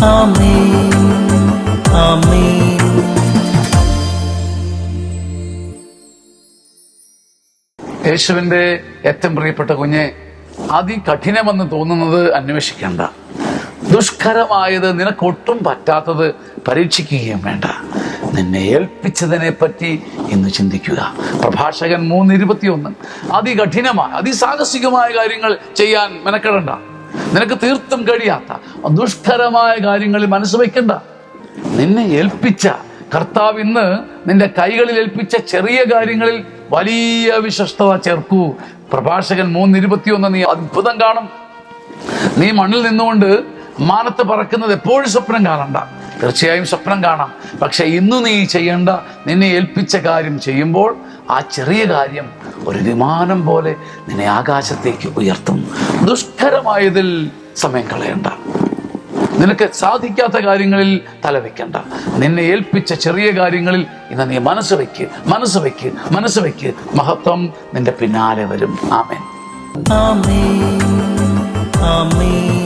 ആമേൻ ആമേൻ. യേശുവിന്റെ ഏറ്റവും പ്രിയപ്പെട്ട കുഞ്ഞെ, അതികഠിനമെന്ന് തോന്നുന്നത് അന്വേഷിക്കേണ്ട. ദുഷ്കരമായത്, നിനക്കൊട്ടും പറ്റാത്തത് പരീക്ഷിക്കുകയും വേണ്ട. നിന്നെ ഏൽപ്പിച്ചതിനെ പറ്റി ഇന്ന് ചിന്തിക്കുക. പ്രഭാഷകൻ 3:21. അതികഠിനമായ അതിസാഹസികമായ കാര്യങ്ങൾ ചെയ്യാൻ മെനക്കെടണ്ട. നിനക്ക് തീർത്തും കഴിയാത്ത ദുഷ്കരമായ കാര്യങ്ങളിൽ മനസ്സ് വയ്ക്കണ്ട. നിന്നെ ഏൽപ്പിച്ച കർത്താവ് ഇന്ന് നിന്റെ കൈകളിൽ ഏൽപ്പിച്ച ചെറിയ കാര്യങ്ങളിൽ വലിയ വിശ്വസ്തത ചേർക്കൂ. പ്രഭാഷകൻ 3:21. നീ അത്ഭുതം കാണും. നീ മണ്ണിൽ നിന്നുകൊണ്ട് മാനത്ത് പറക്കുന്നത് എപ്പോഴും സ്വപ്നം കാണണ്ട. തീർച്ചയായും സ്വപ്നം കാണാം. പക്ഷെ ഇന്ന് നീ ചെയ്യേണ്ട, നിന്നെ ഏൽപ്പിച്ച കാര്യം ചെയ്യുമ്പോൾ ആ ചെറിയ കാര്യം ഒരു വിമാനം പോലെ നിന്നെ ആകാശത്തേക്ക് ഉയർത്തും. ദുഷ്കരമായതിൽ സമയം കളയണ്ട. നിനക്ക് സാധിക്കാത്ത കാര്യങ്ങളിൽ തലവെക്കണ്ട. നിന്നെ ഏൽപ്പിച്ച ചെറിയ കാര്യങ്ങളിൽ ഇന്ന് നീ മനസ്സ് വയ്ക്ക്. മഹത്വം നിന്റെ പിന്നാലെ വരും. ആമേൻ ആമേൻ ആമേൻ.